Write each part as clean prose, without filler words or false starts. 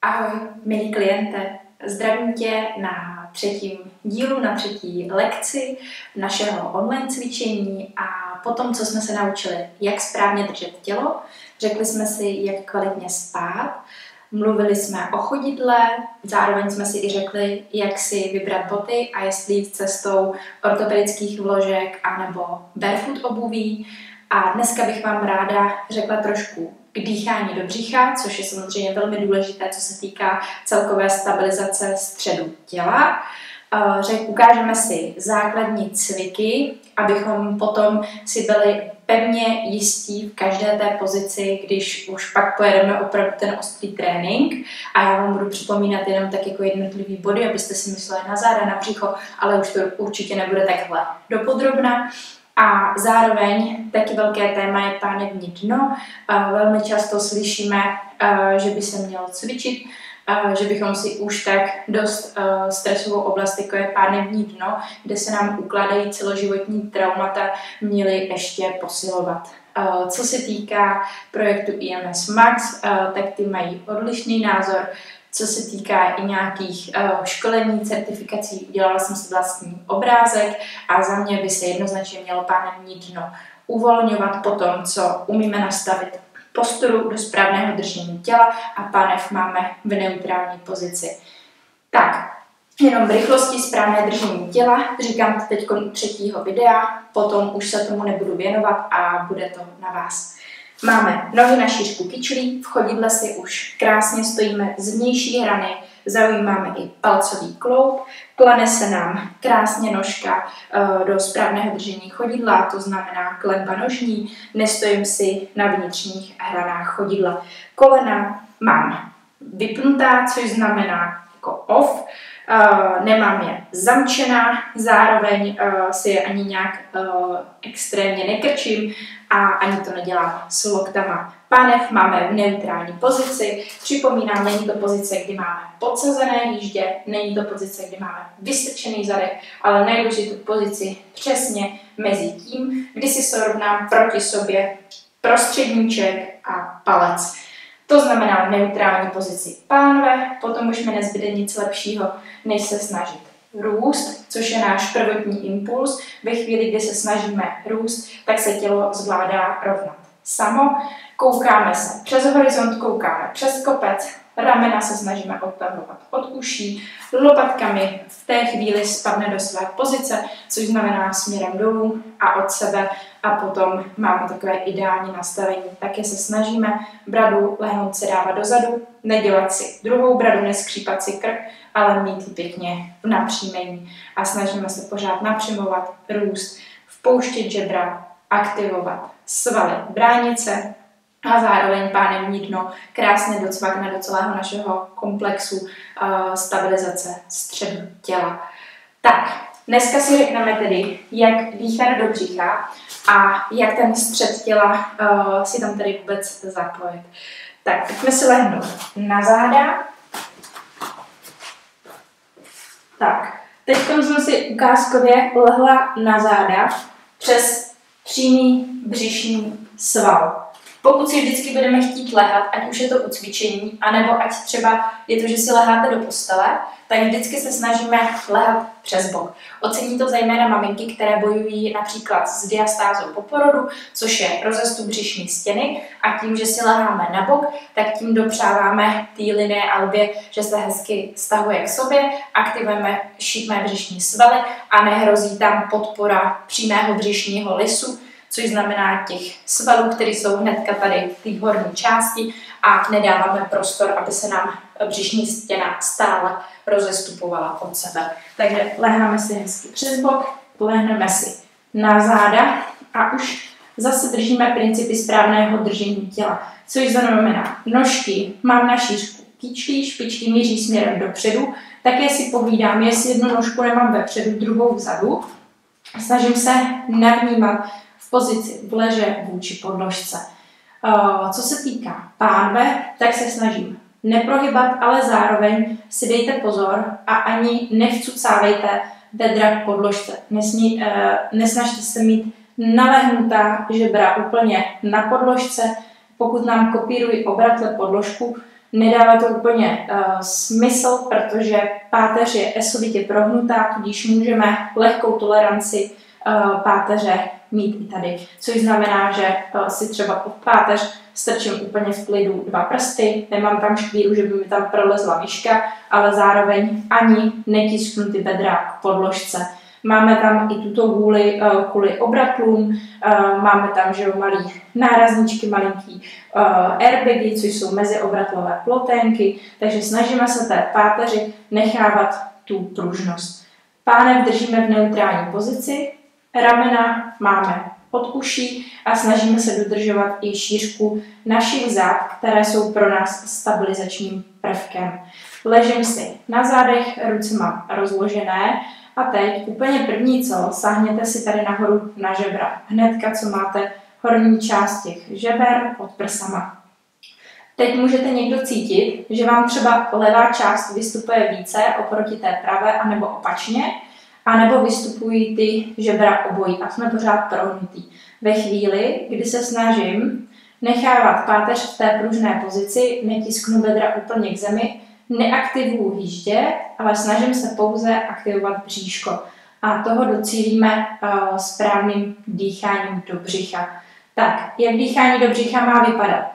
Ahoj, milí kliente, zdravím tě na třetím dílu, na třetí lekci našeho online cvičení a po tom, co jsme se naučili, jak správně držet tělo, řekli jsme si, jak kvalitně spát, mluvili jsme o chodidle, zároveň jsme si i řekli, jak si vybrat boty a jestli jít cestou ortopedických vložek anebo barefoot obuví. A dneska bych vám ráda řekla trošku k dýchání do břicha, což je samozřejmě velmi důležité, co se týká celkové stabilizace středu těla. Ukážeme si základní cviky, abychom potom si byli pevně jistí v každé té pozici, když už pak pojedeme opravdu ten ostrý trénink. A já vám budu připomínat jenom tak jako jednotlivý body, abyste si mysleli na záda, na břicho, ale už to určitě nebude takhle dopodrobna. A zároveň taky velké téma je pánevní dno. Velmi často slyšíme, že by se mělo cvičit, že bychom si už tak dost stresovou oblast, jako je pánevní dno, kde se nám ukládají celoživotní traumata, měli ještě posilovat. Co se týká projektu IMS Max, tak ty mají odlišný názor. Co se týká i nějakých školení, certifikací, udělala jsem si vlastní obrázek a za mě by se jednoznačně mělo pánevní dno uvolňovat po tom, co umíme nastavit posturu do správného držení těla a pánev máme v neutrální pozici. Tak, jenom v rychlosti správné držení těla, říkám to teď u třetího videa, potom už se tomu nebudu věnovat a bude to na vás. Máme nohy na šířku kyčlí, v chodidle si už krásně stojíme z vnější hrany, zaujímáme i palcový kloub, klane se nám krásně nožka do správného držení chodidla, to znamená klenba nožní, nestojím si na vnitřních hranách chodidla. Kolena mám vypnutá, což znamená jako off, nemám je zamčená, zároveň si je ani nějak extrémně nekrčím a ani to nedělám s loktama. Pánev máme v neutrální pozici, připomínám, není to pozice, kdy máme podsazené jíždě, není to pozice, kdy máme vystrčený zadek, ale najdu si tu pozici přesně mezi tím, kdy si srovnám proti sobě prostředníček a palec. To znamená neutrální pozici pánve, potom už mi nezbyde nic lepšího, než se snažit růst, což je náš prvotní impuls. Ve chvíli, kdy se snažíme růst, tak se tělo zvládá rovnat samo. Koukáme se přes horizont, koukáme přes kopec, ramena se snažíme odtahovat od uší, lopatkami v té chvíli spadne do své pozice, což znamená směrem dolů a od sebe a potom máme takové ideální nastavení. Také se snažíme bradu lehnout se dávat dozadu, nedělat si druhou bradu, neskřípat si krk, ale mít ji pěkně v napřímení a snažíme se pořád napřimovat, růst, vpouštět žebra, aktivovat svaly bránice a zároveň pánevní dno krásně docvakne do celého našeho komplexu stabilizace středu těla. Tak, dneska si řekneme tedy, jak dýchat do břicha a jak ten střed těla si tam tedy vůbec zapojit. Tak, pojďme si lehnout na záda. Tak, teď jsem si ukázkově lehla na záda přes přímý břišní sval. Pokud si vždycky budeme chtít lehat, ať už je to u cvičení, anebo ať třeba je to, že si leháte do postele, tak vždycky se snažíme lehat přes bok. Ocení to zejména maminky, které bojují například s diastázou po porodu, což je rozestup břišní stěny a tím, že si leháme na bok, tak tím dopřáváme té linie albě, že se hezky stahuje k sobě, aktivujeme šikmé břišní svaly a nehrozí tam podpora přímého břišního lisu, což znamená těch svalů, které jsou hnedka tady v té horní části a nedáváme prostor, aby se nám břišní stěna stále rozestupovala od sebe. Takže leháme si hezky přes bok, lehneme si na záda a už zase držíme principy správného držení těla, což znamená nožky mám na šířku kyčlí, špičky míří směrem dopředu, také si povídám, jestli jednu nožku nemám vepředu, druhou vzadu. Snažím se navnímat v pozici v leže vůči podložce. Co se týká pánve, tak se snažím neprohybat, ale zároveň si dejte pozor a ani nevcucávejte bedra k podložce. Nesnažte se mít nalehnutá žebra úplně na podložce. Pokud nám kopírují obratle podložku, Nedává to úplně smysl, protože páteř je esovitě prohnutá, tudíž můžeme lehkou toleranci páteře mít i tady. Což znamená, že si třeba pod páteř strčím úplně v klidu 2 prsty, nemám tam škvíru, že by mi tam prolezla myška, ale zároveň ani netisknu ty bedra k podložce. Máme tam i tuto vůli kvůli obratlům, máme tam, že malý nárazníčky, malinký airbagy, což jsou meziobratlové ploténky, takže snažíme se té páteři nechávat tu pružnost. Pánev držíme v neutrální pozici, ramena máme pod uší a snažíme se dodržovat i šířku našich zád, které jsou pro nás stabilizačním prvkem. Ležím si na zádech, ruce mám rozložené a teď úplně první co, sáhněte si tady nahoru na žebra. Hnedka, co máte horní část těch žeber pod prsama. Teď můžete někdo cítit, že vám třeba levá část vystupuje více oproti té pravé, anebo opačně, anebo vystupují ty žebra obojí a jsme pořád prohnutý. Ve chvíli, kdy se snažím nechávat páteř v té pružné pozici, netisknu bedra úplně k zemi, neaktivuju hýždě, ale snažím se pouze aktivovat bříško. A toho docílíme správným dýcháním do břicha. Tak, jak dýchání do břicha má vypadat?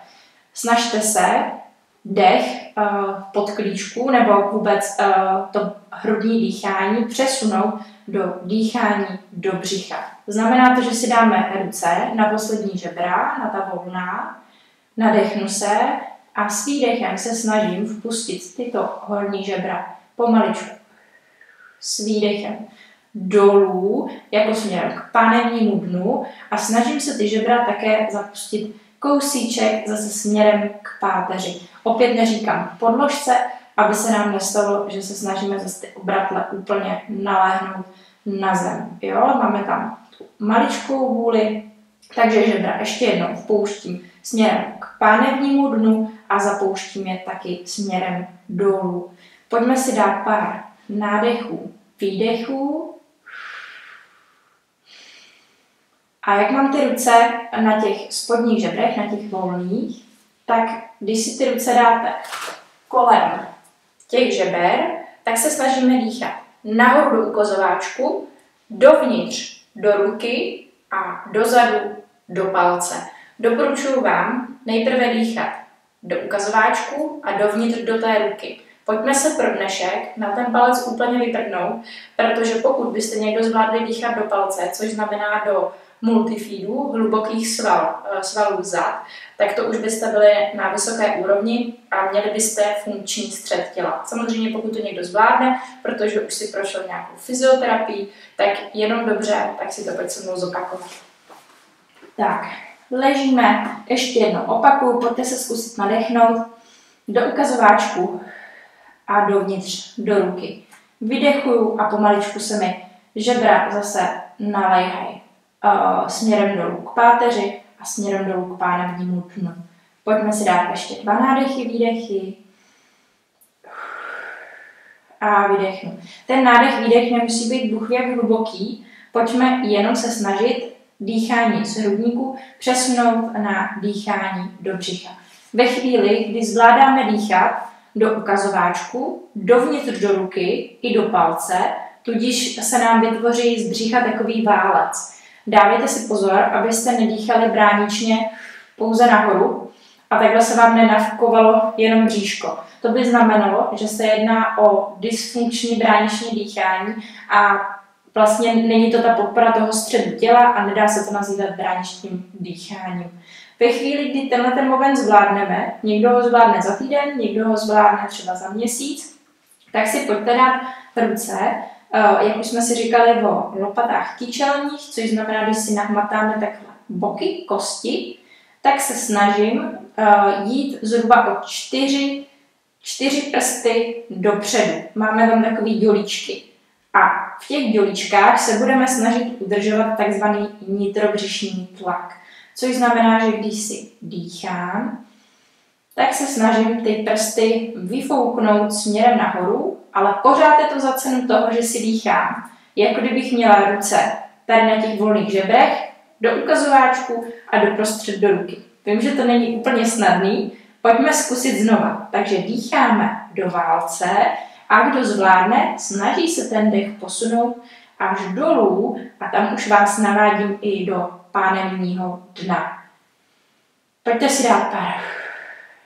Snažte se dech pod klíčku nebo vůbec to hrudní dýchání přesunout do dýchání do břicha. Znamená to, že si dáme ruce na poslední žebra, na ta volná, nadechnu se a s výdechem se snažím vpustit tyto horní žebra pomaličku. S výdechem dolů, jako směrem k pánevnímu dnu a snažím se ty žebra také zapustit kousíček zase směrem k páteři. Opět neříkám podložce, aby se nám nestalo, že se snažíme zase ty obratle úplně naléhnout na zem. Jo? Máme tam tu maličkou vůli, takže žebra ještě jednou vpouštím směrem k pánevnímu dnu a zapouštím je taky směrem dolů. Pojďme si dát pár nádechů, výdechů. A jak mám ty ruce na těch spodních žebrech, na těch volných, tak když si ty ruce dáte kolem těch žeber, tak se snažíme dýchat nahoru do ukazováčku, dovnitř do ruky a dozadu do palce. Doporučuji vám nejprve dýchat do ukazováčku a dovnitř do té ruky. Pojďme se pro dnešek na ten palec úplně vyprdnout, protože pokud byste někdo zvládli dýchat do palce, což znamená do multifeedů, hlubokých svalů zad, tak to už byste byli na vysoké úrovni a měli byste funkční střed těla. Samozřejmě pokud to někdo zvládne, protože už si prošel nějakou fyzioterapii, tak jenom dobře, tak si to pojď se mnou zopakovat. Tak, ležíme, ještě jednou opakuju, pojďte se zkusit nadechnout do ukazováčku a dovnitř do ruky. Vydechuju a pomaličku se mi žebra zase naléhají směrem dolů k páteři a směrem dolů k pánevnímu dnu. Pojďme si dát ještě 2 nádechy, výdechy a vydechnu. Ten nádech, výdech nemusí být bůh jak hluboký, pojďme jenom se snažit dýchání z hrudníku přesunout na dýchání do břicha. Ve chvíli, kdy zvládáme dýchat do ukazováčku, dovnitř do ruky i do palce, tudíž se nám vytvoří z břicha takový válec. Dávejte si pozor, abyste nedýchali bráničně pouze nahoru a takhle se vám nenavkovalo jenom bříško. To by znamenalo, že se jedná o dysfunkční brániční dýchání a vlastně není to ta podpora toho středu těla a nedá se to nazývat bráničním dýcháním. Ve chvíli, kdy tenhle moment zvládneme, někdo ho zvládne za týden, někdo ho zvládne třeba za měsíc, tak si pojďte dát ruce, jak už jsme si říkali o lopatách kyčelních, což znamená, když si nahmatáme takhle boky, kosti, tak se snažím jít zhruba o 4 prsty dopředu. Máme tam takový dělíčky. A v těch dělíčkách se budeme snažit udržovat takzvaný nitrobřišní tlak. Což znamená, že když si dýchám, tak se snažím ty prsty vyfouknout směrem nahoru, ale pořád je to za cenu toho, že si dýchám. Jako kdybych měla ruce tady na těch volných žebrech, do ukazováčku a doprostřed do ruky. Vím, že to není úplně snadný, Pojďme zkusit znova. Takže dýcháme do válce a kdo zvládne, snaží se ten dech posunout až dolů a tam už vás navádím i do pánevního dna. Pojďte si dát pár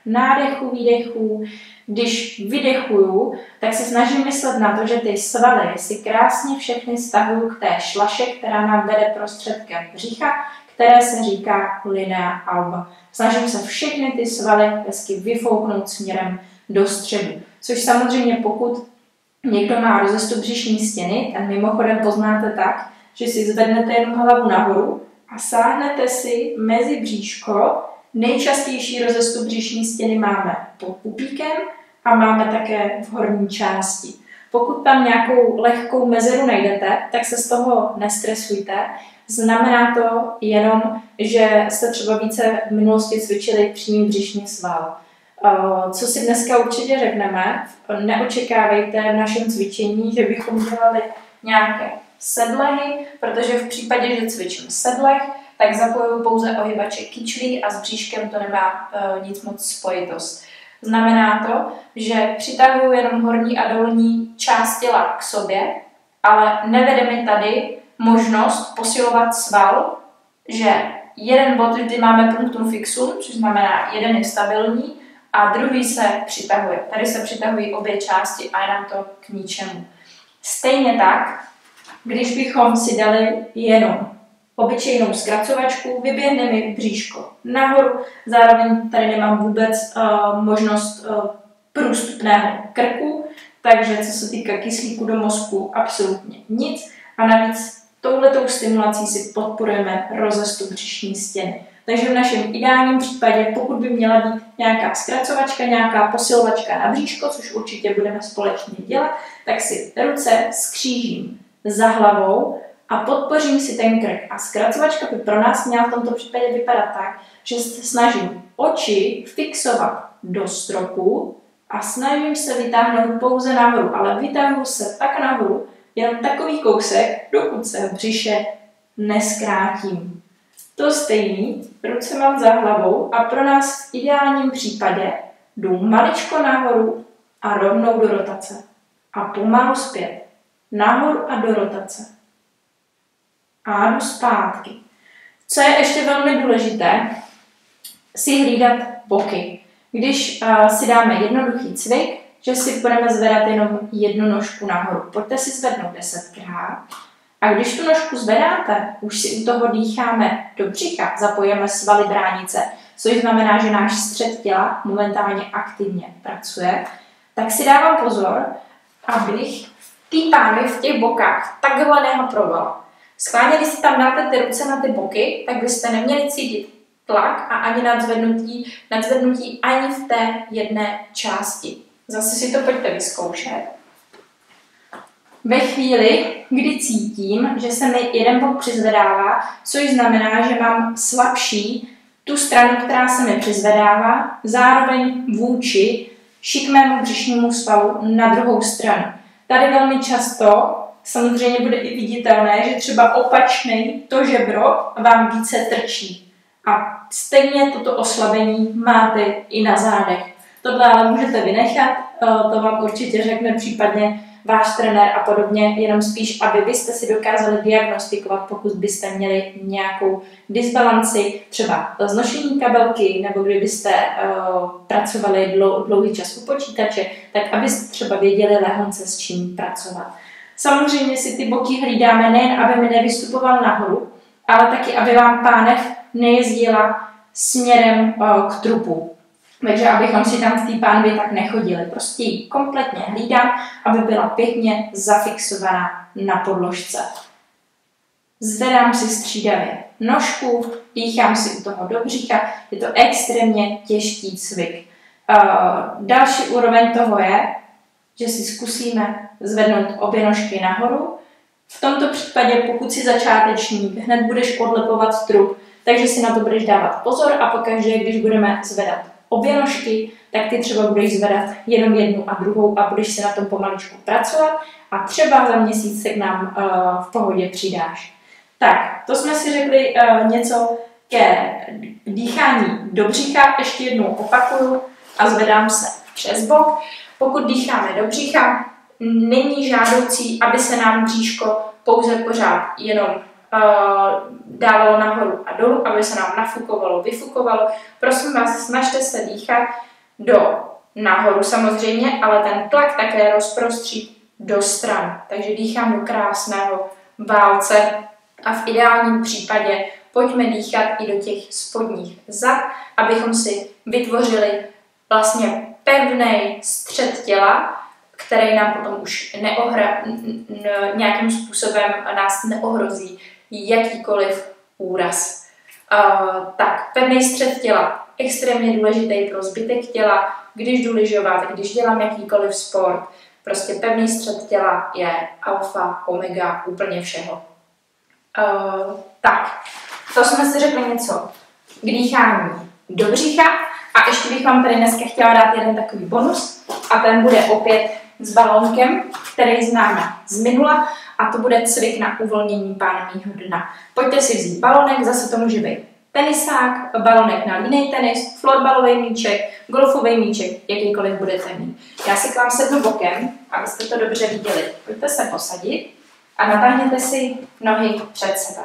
nádechů, výdechů. Když vydechuju, tak se snažím myslet na to, že ty svaly si krásně všechny stahuju k té šlaše, která nám vede prostředkem břicha, které se říká linea alba. Snažím se všechny ty svaly hezky vyfouknout směrem do středu. Což samozřejmě pokud někdo má rozestup břišní stěny, ten mimochodem poznáte tak, že si zvednete jenom hlavu nahoru a sáhnete si mezi bříško. Nejčastější rozestup břišní stěny máme pod pupíkem a máme také v horní části. Pokud tam nějakou lehkou mezeru najdete, tak se z toho nestresujte. Znamená to jenom, že jste třeba více v minulosti cvičili přímý břišní sval. Co si dneska určitě řekneme, neočekávejte v našem cvičení, že bychom dělali nějaké sedlehy, protože v případě, že cvičím sedleh, tak zapojuju pouze ohybače kyčlí a s bříškem to nemá nic moc spojitost. Znamená to, že přitahuju jenom horní a dolní část těla k sobě, ale nevede mi tady možnost posilovat sval, že jeden bod vždy máme punctum fixum, což znamená jeden je stabilní a druhý se přitahuje. Tady se přitahují obě části a je nám to k ničemu. Stejně tak, když bychom si dali jenom obyčejnou zkracovačku, vyběhne mi bříško nahoru, zároveň tady nemám vůbec možnost průstupného krku, takže co se týká kyslíku do mozku, absolutně nic. A navíc touhletou stimulací si podporujeme rozestup břišní stěny. Takže v našem ideálním případě, pokud by měla být nějaká zkracovačka, nějaká posilovačka na bříško, což určitě budeme společně dělat, tak si ruce skřížím za hlavou a podpořím si ten krk. A zkracovačka by pro nás měla v tomto případě vypadat tak, že se snažím oči fixovat do stropu a snažím se vytáhnout pouze nahoru, ale vytáhnu se tak nahoru, jenom takový kousek, dokud se v břiše neskrátím. To stejný, ruce mám za hlavou a pro nás v ideálním případě jdu maličko nahoru a rovnou do rotace. A pomalu zpět. Nahoru a do rotace. A jdu zpátky. Co je ještě velmi důležité, si hlídat boky. Když si dáme jednoduchý cvik, že si budeme zvedat jenom jednu nožku nahoru. Pojďte si zvednout 10krát. A když tu nožku zvedáte, už si u toho dýcháme do břicha, zapojíme svaly bránice, což znamená, že náš střed těla momentálně aktivně pracuje, tak si dávám pozor, abych ty pánvi v těch bokách takhle nehaprovala. Schválně, když si tam dáte ty ruce na ty boky, tak byste neměli cítit tlak a ani nadzvednutí ani v té jedné části. Zase si to pojďte vyzkoušet. Ve chvíli, kdy cítím, že se mi jeden bok přizvedává, což znamená, že mám slabší tu stranu, která se mi přizvedává, zároveň vůči šikmému břišnímu svalu na druhou stranu. Tady velmi často samozřejmě bude i viditelné, že třeba opačnej to žebro vám více trčí. A stejně toto oslabení máte i na zádech. Tohle ale můžete vynechat, to vám určitě řekne případně váš trenér a podobně, jenom spíš, aby vy jste si dokázali diagnostikovat, pokud byste měli nějakou disbalanci, třeba znošení kabelky, nebo kdybyste pracovali dlouhý čas u počítače, tak abyste třeba věděli lehonce s čím pracovat. Samozřejmě si ty boky hlídáme nejen, aby mi nevystupoval nahoru, ale taky, aby vám pánev nejezdila směrem k trupu. Takže abychom si tam v té pánvi tak nechodili. Prostě ji kompletně hlídám, aby byla pěkně zafixovaná na podložce. Zvedám si střídavě nožku, dýchám si u toho do břicha. Je to extrémně těžký cvik. Další úroveň toho je, že si zkusíme zvednout obě nožky nahoru. V tomto případě, pokud si začátečník, hned budeš odlepovat trup, takže si na to budeš dávat pozor a pokaždé, když budeme zvedat obě nožky, tak ty třeba budeš zvedat jenom jednu a druhou a budeš si na tom pomaličku pracovat a třeba za měsíc se k nám v pohodě přidáš. Tak, to jsme si řekli něco ke dýchání do břicha, ještě jednou opakuju a zvedám se přes bok. Pokud dýcháme do břicha, není žádoucí, aby se nám bříško pouze pořád jenom dávalo nahoru a dolů, aby se nám nafukovalo, vyfukovalo. Prosím vás, snažte se dýchat nahoru samozřejmě, ale ten tlak také rozprostřít do stran. Takže dýchám do krásného válce a v ideálním případě pojďme dýchat i do těch spodních zad, abychom si vytvořili vlastně pevný střed těla, který nám potom už nějakým způsobem nás neohrozí jakýkoliv úraz. Tak, pevný střed těla, extrémně důležitý pro zbytek těla, když jdu lyžovat, když dělám jakýkoliv sport. Prostě pevný střed těla je alfa, omega, úplně všeho. Tak, to jsme si řekli něco k dýchání do břicha a ještě bych vám tady dneska chtěla dát jeden takový bonus a ten bude opět s balónkem, který známe z minula a to bude cvik na uvolnění pánevního dna. Pojďte si vzít balonek, zase to může být tenisák, balonek na línej tenis, florbalový míček, golfový míček, jakýkoliv budete mít. Já si k vám sednu bokem, abyste to dobře viděli. Pojďte se posadit a natáhněte si nohy před sebe.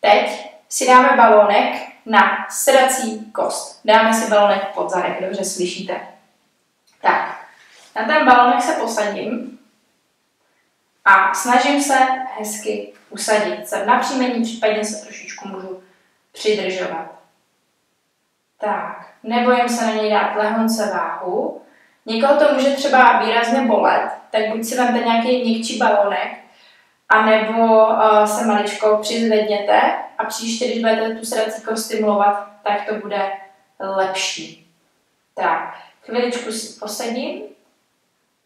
Teď si dáme balónek na sedací kost. Dáme si balónek pod zadek, dobře slyšíte. Tak, na ten balónek se posadím a snažím se hezky usadit. Jsem na příjmení, případně se trošičku můžu přidržovat. Tak, nebojím se na něj dát lehonce váhu. Někoho to může třeba výrazně bolet, tak buď si vemte nějaký měkčí balónek, anebo se maličko přizvedněte a příště, když budete tu sedací kost stimulovat, tak to bude lepší. Tak, chviličku si posadím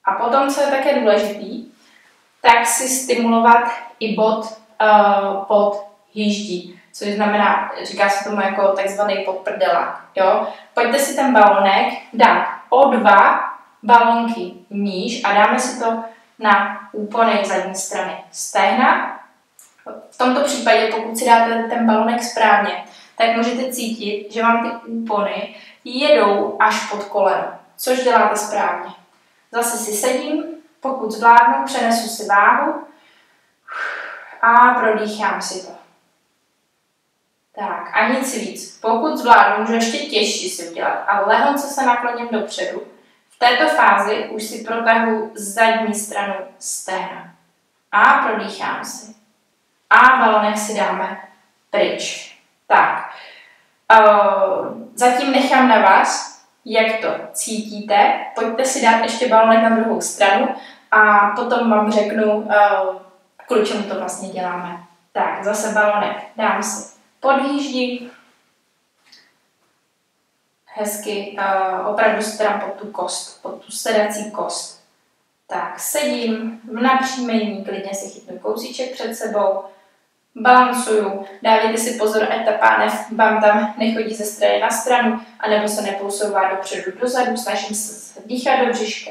a potom, co je také důležitý, tak si stimulovat i bod pod hýždí, což znamená, říká se tomu jako takzvaný podprdelák. Jo? Pojďte si ten balonek dát o 2 balonky níž a dáme si to na úpony zadní strany stehna. V tomto případě, pokud si dáte ten balonek správně, tak můžete cítit, že vám ty úpony jedou až pod koleno, což děláte správně. Zase si sedím, pokud zvládnu, přenesu si váhu a prodýchám si to. Tak a nic víc. Pokud zvládnu, můžu ještě těžší si udělat, ale lehonce se nakloním dopředu. V této fázi už si protahu zadní stranu stehna. A prodýchám si. A balonek si dáme pryč. Tak. Zatím nechám na vás, jak to cítíte. Pojďte si dát ještě balonek na druhou stranu a potom vám řeknu, kvůli čemu to vlastně děláme. Tak, zase balonek dám si pod hýždí. Hezky, opravdu si dám pod tu kost, pod tu sedací kost. Tak, sedím v napříjmení, klidně si chytnu kousíček před sebou, balancuju, dávejte si pozor, ať ta pánev vám tam nechodí ze strany na stranu, anebo se neposouvá dopředu, dozadu, snažím se dýchat do břiška,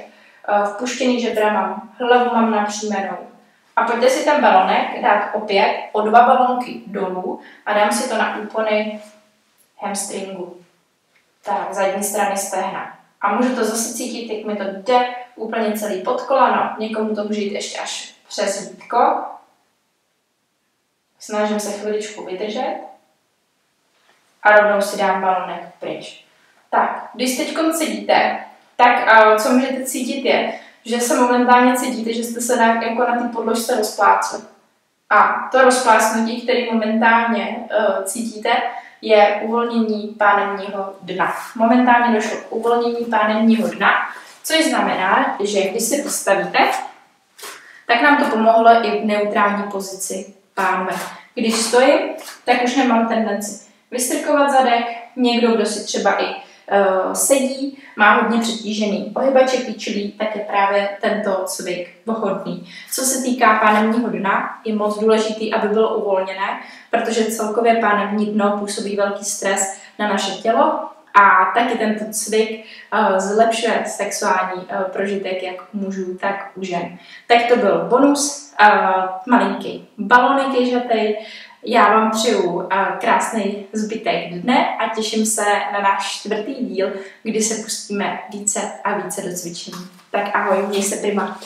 vpuštěný žebra mám, hlavu mám napříjmenou. A pojďte si ten balonek dát opět o 2 balonky dolů a dám si to na úpony hamstringu. Tak, zadní strany stehna. A můžu to zase cítit, jak mi to jde úplně celý pod koleno. Někomu to může jít ještě až přes lítko. Snažím se chviličku vydržet. A rovnou si dám balonek pryč. Tak, když teď sedíte, tak co můžete cítit je, že se momentálně cítíte, že jste se jako na té podložce rozplácli. A to rozplácnutí, které momentálně cítíte, je uvolnění pánevního dna. Momentálně došlo k uvolnění pánevního dna, což znamená, že když se postavíte, tak nám to pomohlo i v neutrální pozici pánve. Když stojím, tak už nemám tendenci vystrkovat zadek. Někdo, kdo si třeba i sedí, má hodně přetížený pohybaček kyčlí, tak je právě tento cvik vhodný. Co se týká pánevního dna, je moc důležitý, aby bylo uvolněné, protože celkově pánevní dno působí velký stres na naše tělo a taky tento cvik zlepšuje sexuální prožitek jak u mužů, tak u žen. Tak to byl bonus, malinký balonek ježatej, Já vám přeju krásný zbytek dne a těším se na náš 4. díl, kdy se pustíme více a více do cvičení. Tak ahoj, měj se prima.